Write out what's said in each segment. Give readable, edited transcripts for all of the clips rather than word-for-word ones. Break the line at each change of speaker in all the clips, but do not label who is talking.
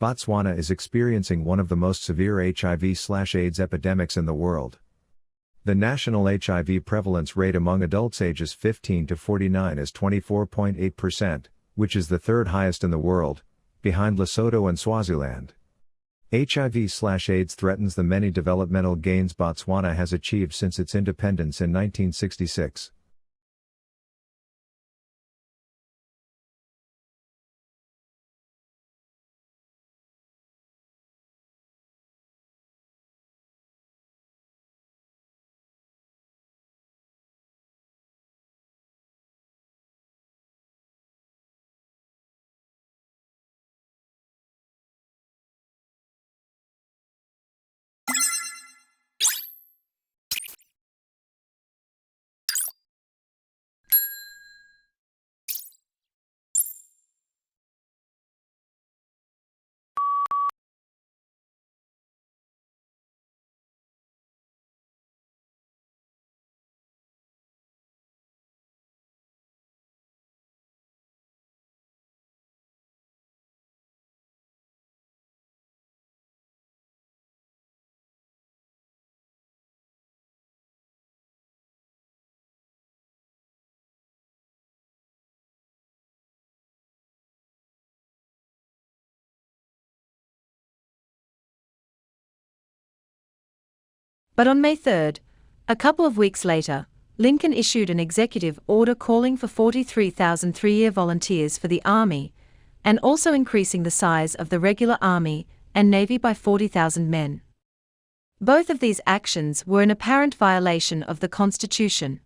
Botswana is experiencing one of the most severe HIV/AIDS epidemics in the world. The national HIV prevalence rate among adults ages 15 to 49 is 24.8%, which is the third highest in the world, behind Lesotho and Swaziland. HIV/AIDS threatens the many developmental gains Botswana has achieved since its independence in 1966.
But on May 3, a couple of weeks later, Lincoln issued an executive order calling for 43,000 three-year volunteers for the Army, and also increasing the size of the regular Army and Navy by 40,000 men. Both of these actions were an apparent violation of the Constitution.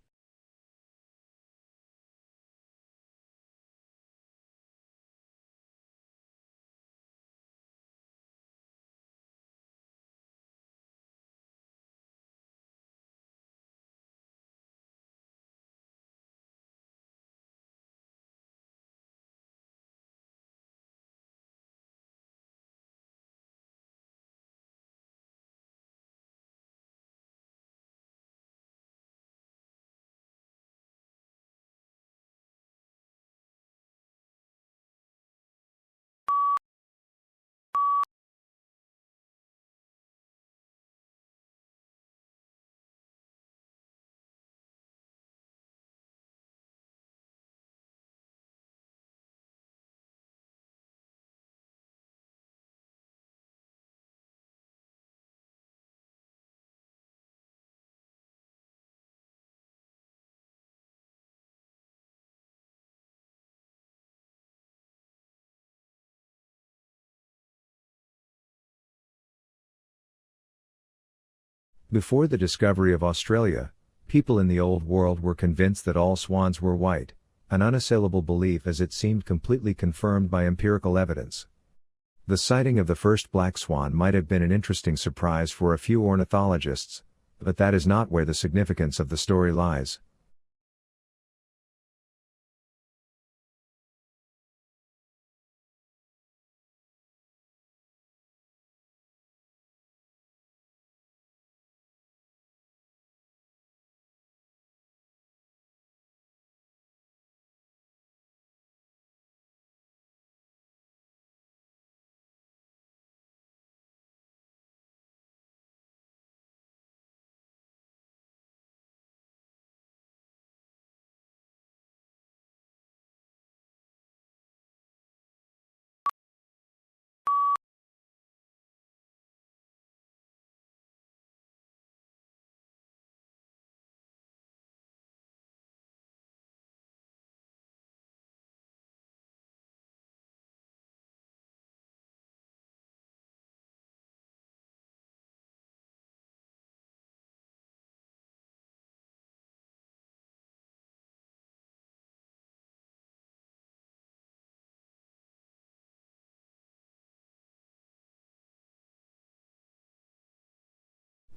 Before the discovery of Australia, people in the Old World were convinced that all swans were white, an unassailable belief as it seemed completely confirmed by empirical evidence. The sighting of the first black swan might have been an interesting surprise for a few ornithologists, but that is not where the significance of the story lies.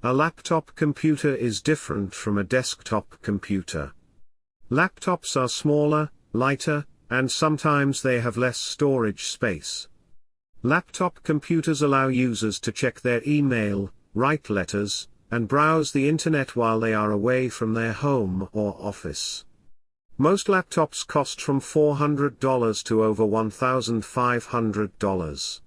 A laptop computer is different from a desktop computer. Laptops are smaller, lighter, and sometimes they have less storage space. Laptop computers allow users to check their email, write letters, and browse the internet while they are away from their home or office. Most laptops cost from $400 to over $1,500.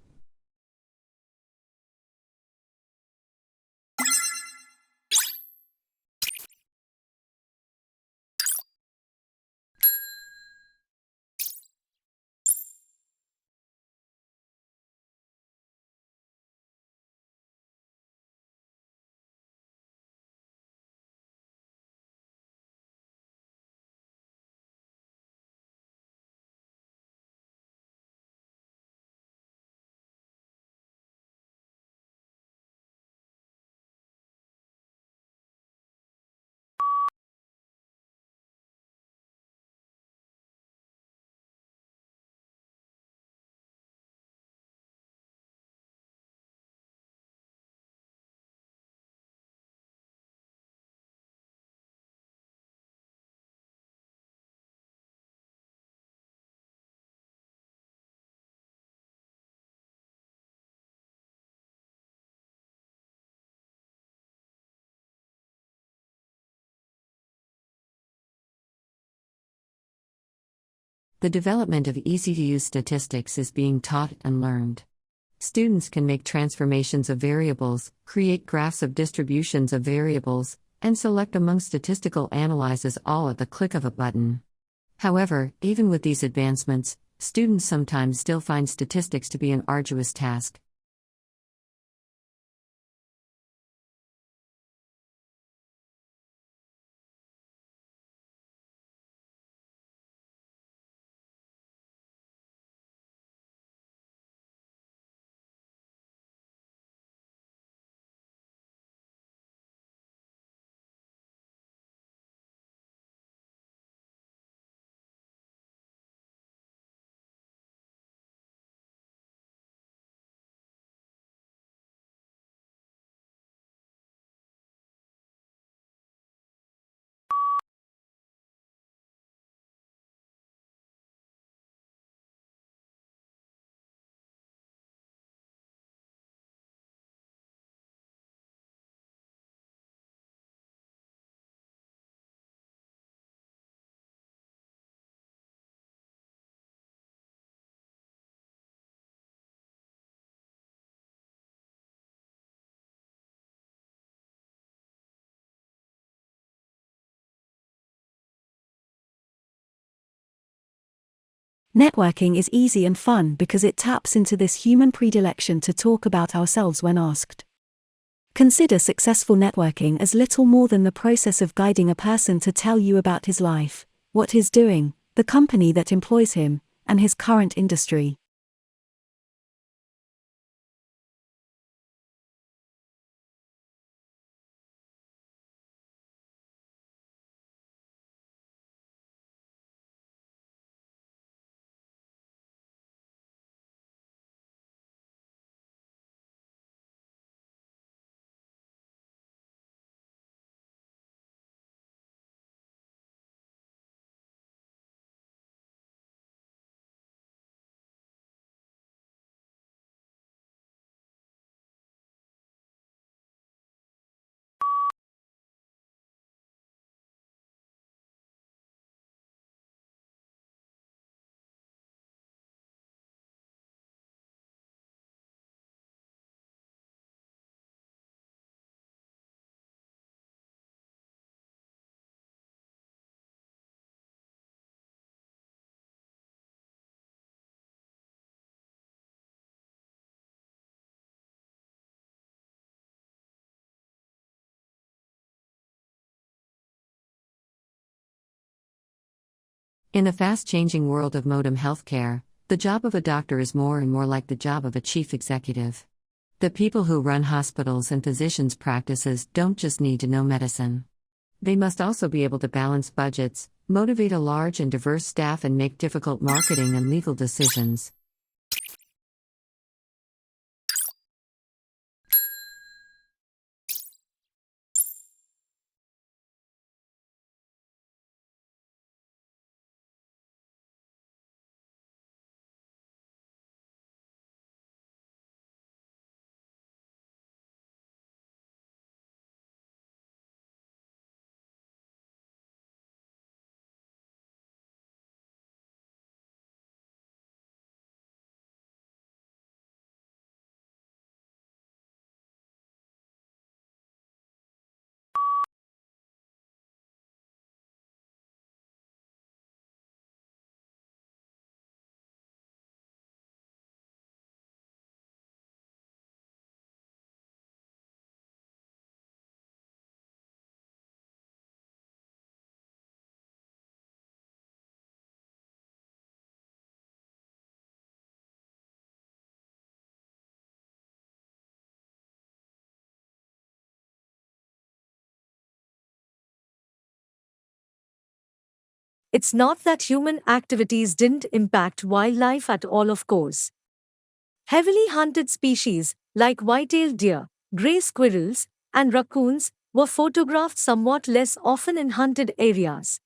The development of easy-to-use statistics is being taught and learned. Students can make transformations of variables, create graphs of distributions of variables, and select among statistical analyses all at the click of a button. However, even with these advancements, students sometimes still find statistics to be an arduous task.
Networking is easy and fun because it taps into this human predilection to talk about ourselves when asked. Consider successful networking as little more than the process of guiding a person to tell you about his life, what he's doing, the company that employs him, and his current industry.
In the fast-changing world of modem healthcare, the job of a doctor is more and more like the job of a chief executive. The people who run hospitals and physicians' practices don't just need to know medicine. They must also be able to balance budgets, motivate a large and diverse staff, and make difficult marketing and legal decisions.
It's not that human activities didn't impact wildlife at all, of course. Heavily hunted species, like white-tailed deer, gray squirrels, and raccoons, were photographed somewhat less often in hunted areas.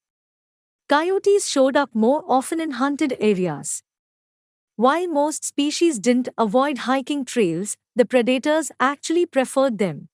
Coyotes showed up more often in hunted areas. While most species didn't avoid hiking trails, the predators actually preferred them.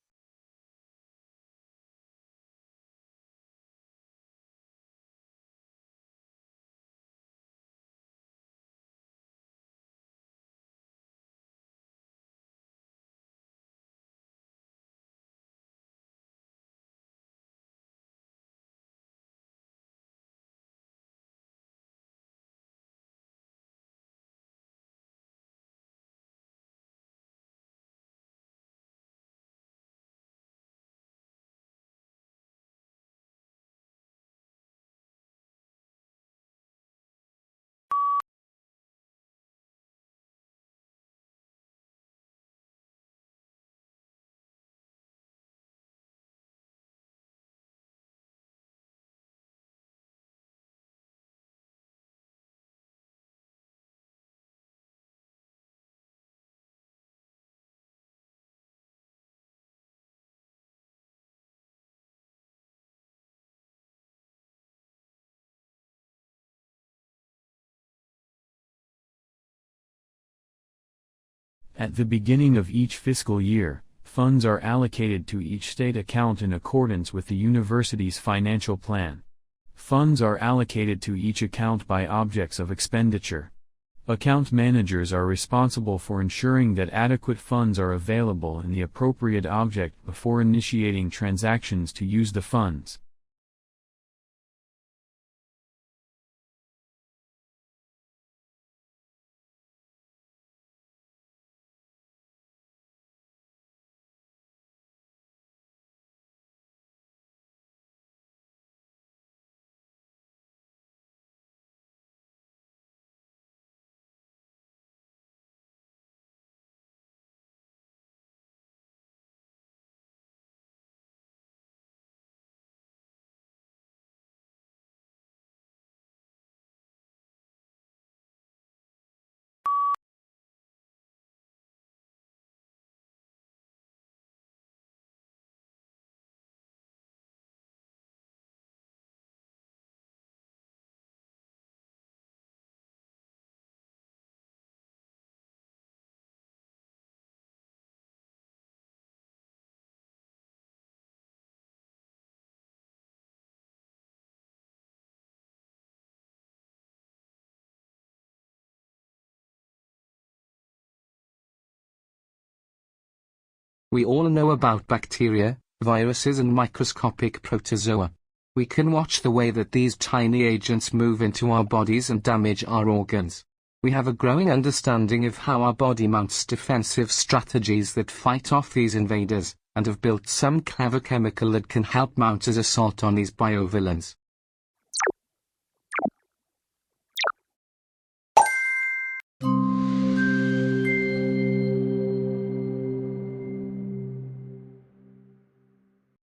At the beginning of each fiscal year, funds are allocated to each state account in accordance with the university's financial plan. Funds are allocated to each account by objects of expenditure. Account managers are responsible for ensuring that adequate funds are available in the appropriate object before initiating transactions to use the funds.
We all know about bacteria, viruses and microscopic protozoa. We can watch the way that these tiny agents move into our bodies and damage our organs. We have a growing understanding of how our body mounts defensive strategies that fight off these invaders, and have built some clever chemical that can help mount as assault on these biovillains.